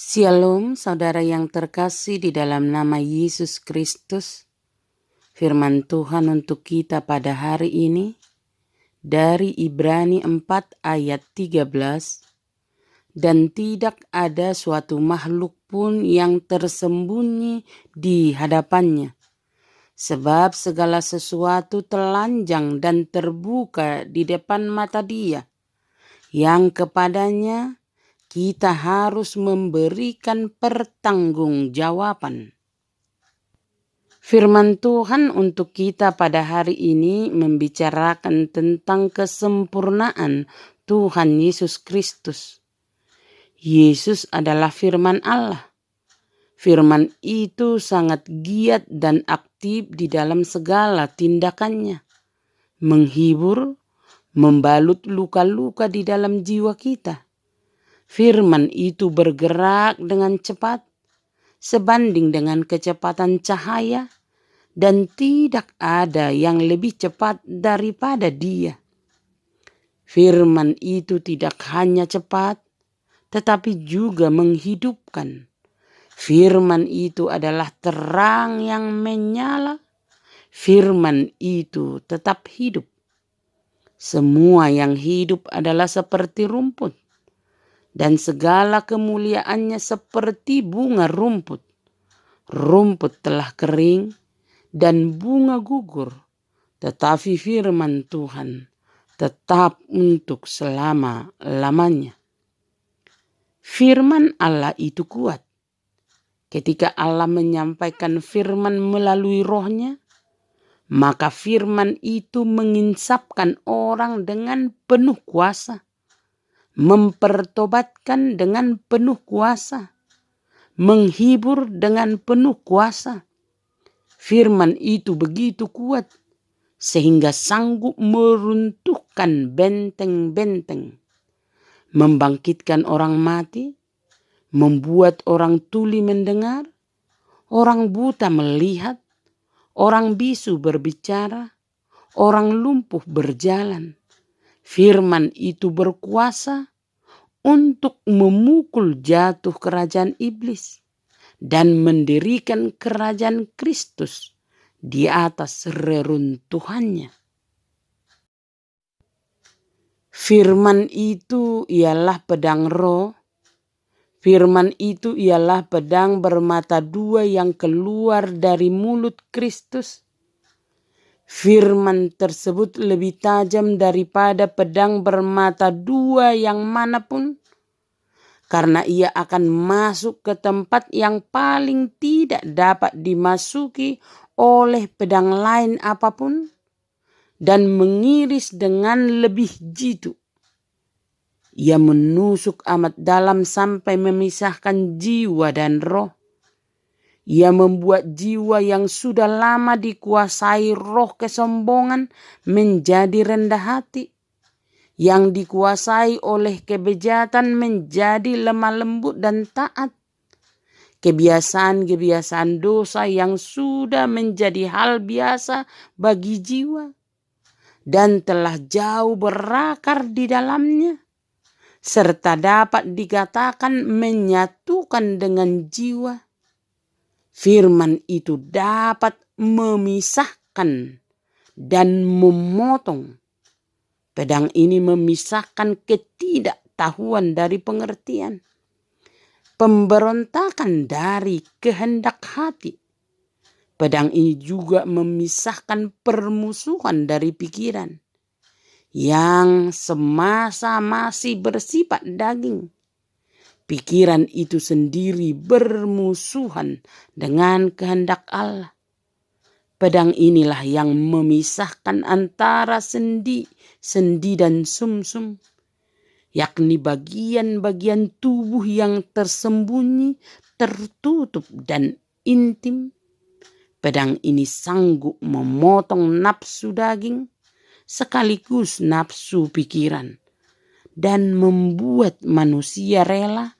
Shalom saudara yang terkasih di dalam nama Yesus Kristus. Firman Tuhan untuk kita pada hari ini dari Ibrani 4 ayat 13. Dan tidak ada suatu makhluk pun yang tersembunyi di hadapannya. Sebab segala sesuatu telanjang dan terbuka di depan mata Dia, yang kepadanya kita harus memberikan pertanggungjawaban. Firman Tuhan untuk kita pada hari ini membicarakan tentang kesempurnaan Tuhan Yesus Kristus. Yesus adalah firman Allah. Firman itu sangat giat dan aktif di dalam segala tindakannya. Menghibur, membalut luka-luka di dalam jiwa kita. Firman itu bergerak dengan cepat, sebanding dengan kecepatan cahaya, dan tidak ada yang lebih cepat daripada Dia. Firman itu tidak hanya cepat, tetapi juga menghidupkan. Firman itu adalah terang yang menyala. Firman itu tetap hidup. Semua yang hidup adalah seperti rumput, dan segala kemuliaannya seperti bunga rumput. Rumput telah kering dan bunga gugur, tetapi firman Tuhan tetap untuk selama-lamanya. Firman Allah itu kuat. Ketika Allah menyampaikan firman melalui rohnya, maka firman itu menginsapkan orang dengan penuh kuasa, mempertobatkan dengan penuh kuasa, menghibur dengan penuh kuasa. Firman itu begitu kuat sehingga sanggup meruntuhkan benteng-benteng, membangkitkan orang mati, membuat orang tuli mendengar, orang buta melihat, orang bisu berbicara, orang lumpuh berjalan. Firman itu berkuasa untuk memukul jatuh kerajaan iblis dan mendirikan kerajaan Kristus di atas reruntuhannya. Firman itu ialah pedang roh. Firman itu ialah pedang bermata dua yang keluar dari mulut Kristus. Firman tersebut lebih tajam daripada pedang bermata dua yang manapun, karena ia akan masuk ke tempat yang paling tidak dapat dimasuki oleh pedang lain apapun, dan mengiris dengan lebih jitu. Ia menusuk amat dalam sampai memisahkan jiwa dan roh. Ia membuat jiwa yang sudah lama dikuasai roh kesombongan menjadi rendah hati. Yang dikuasai oleh kebejatan menjadi lemah lembut dan taat. Kebiasaan-kebiasaan dosa yang sudah menjadi hal biasa bagi jiwa dan telah jauh berakar di dalamnya, serta dapat dikatakan menyatukan dengan jiwa. Firman itu dapat memisahkan dan memotong. Pedang ini memisahkan ketidaktahuan dari pengertian, pemberontakan dari kehendak hati. Pedang ini juga memisahkan permusuhan dari pikiran yang semasa masih bersifat daging. Pikiran itu sendiri bermusuhan dengan kehendak Allah. Pedang inilah yang memisahkan antara sendi dan sumsum, yakni bagian-bagian tubuh yang tersembunyi, tertutup dan intim. Pedang ini sanggup memotong nafsu daging sekaligus nafsu pikiran, dan membuat manusia rela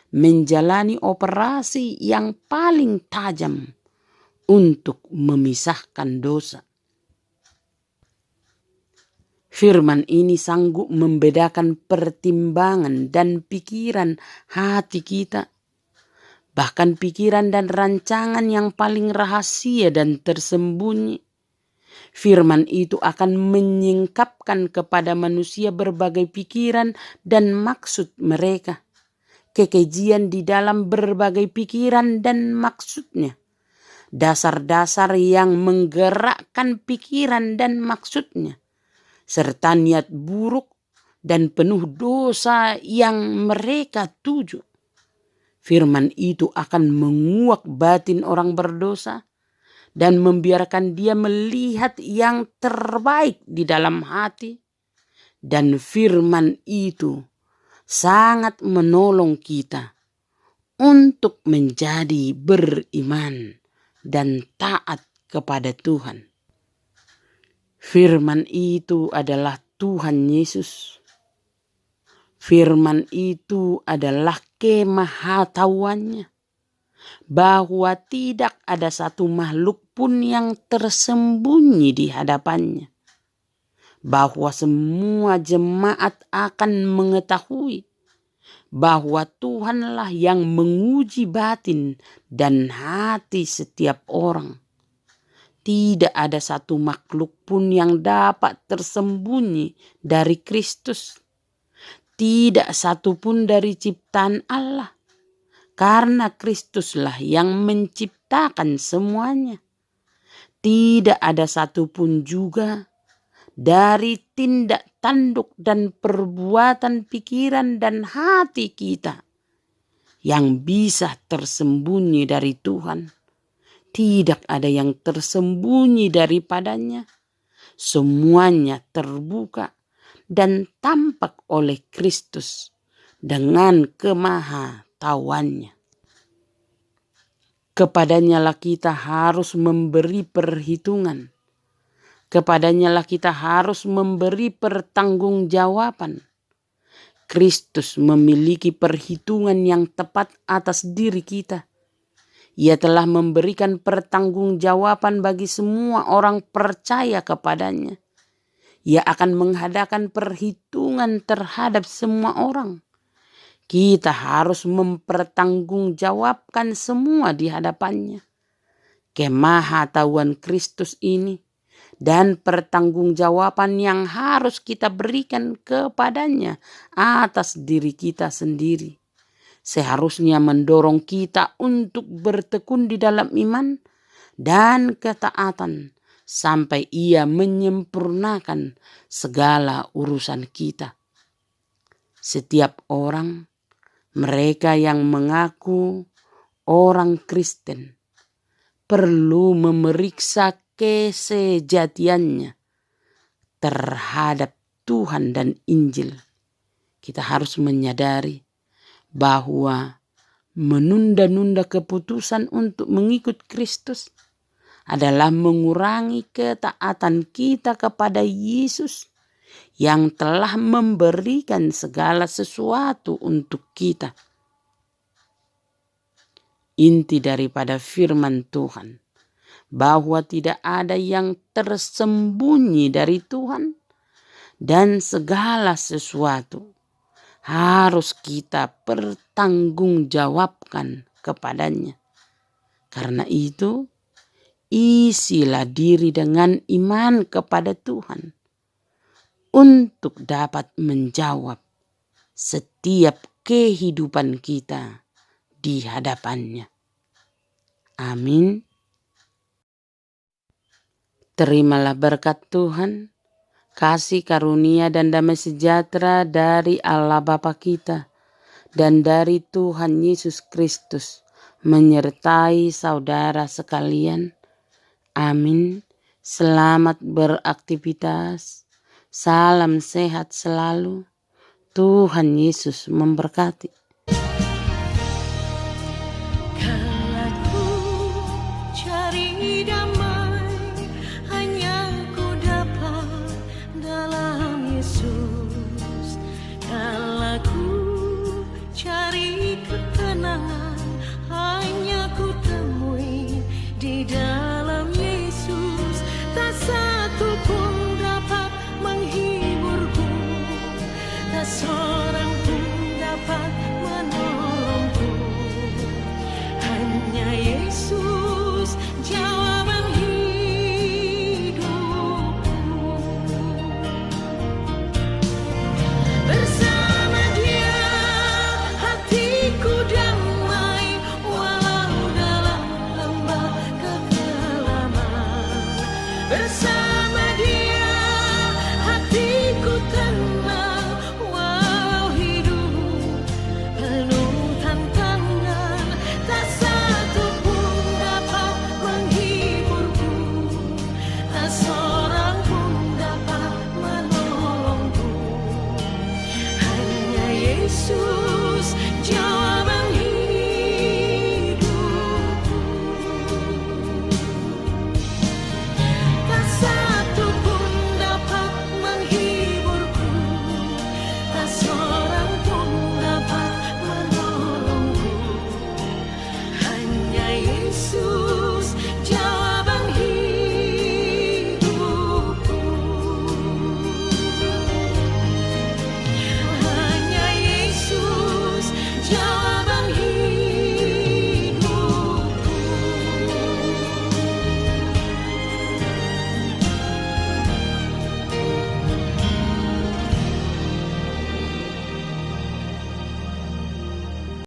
menjalani operasi yang paling tajam untuk memisahkan dosa. Firman ini sanggup membedakan pertimbangan dan pikiran hati kita, bahkan pikiran dan rancangan yang paling rahasia dan tersembunyi. Firman itu akan menyingkapkan kepada manusia berbagai pikiran dan maksud mereka. Kekejian di dalam berbagai pikiran dan maksudnya. Dasar-dasar yang menggerakkan pikiran dan maksudnya. Serta niat buruk dan penuh dosa yang mereka tuju. Firman itu akan menguak batin orang berdosa dan membiarkan dia melihat yang terbaik di dalam hati. Dan firman itu sangat menolong kita untuk menjadi beriman dan taat kepada Tuhan. Firman itu adalah Tuhan Yesus. Firman itu adalah kemahatauannya, bahwa tidak ada satu makhluk pun yang tersembunyi di hadapannya, bahwa semua jemaat akan mengetahui bahwa Tuhanlah yang menguji batin dan hati setiap orang. Tidak ada satu makhluk pun yang dapat tersembunyi dari Kristus. Tidak satu pun dari ciptaan Allah. Karena Kristuslah yang menciptakan semuanya. Tidak ada satu pun juga dari tindak tanduk dan perbuatan pikiran dan hati kita yang bisa tersembunyi dari Tuhan. Tidak ada yang tersembunyi daripadanya. Semuanya terbuka dan tampak oleh Kristus dengan kemahatauannya. Kepadanyalah kita harus memberi perhitungan. Kepadanyalah kita harus memberi pertanggungjawaban. Kristus memiliki perhitungan yang tepat atas diri kita. Ia telah memberikan pertanggungjawaban bagi semua orang percaya kepadanya. Ia akan mengadakan perhitungan terhadap semua orang. Kita harus mempertanggungjawabkan semua di hadapannya. Kemahatauan Kristus ini dan pertanggungjawaban yang harus kita berikan kepadanya atas diri kita sendiri. Seharusnya mendorong kita untuk bertekun di dalam iman dan ketaatan sampai ia menyempurnakan segala urusan kita. Setiap orang, mereka yang mengaku orang Kristen, perlu memeriksa kesejatiannya terhadap Tuhan dan Injil. Kita harus menyadari bahwa menunda-nunda keputusan untuk mengikut Kristus adalah mengurangi ketaatan kita kepada Yesus yang telah memberikan segala sesuatu untuk kita. Inti daripada firman Tuhan, bahwa tidak ada yang tersembunyi dari Tuhan dan segala sesuatu harus kita pertanggungjawabkan kepadanya. Karena itu, isilah diri dengan iman kepada Tuhan untuk dapat menjawab setiap kehidupan kita di hadapannya. Amin. Terimalah berkat Tuhan, kasih karunia dan damai sejahtera dari Allah Bapa kita dan dari Tuhan Yesus Kristus menyertai saudara sekalian. Amin. Selamat beraktivitas. Salam sehat selalu. Tuhan Yesus memberkati. Kala ku cari damai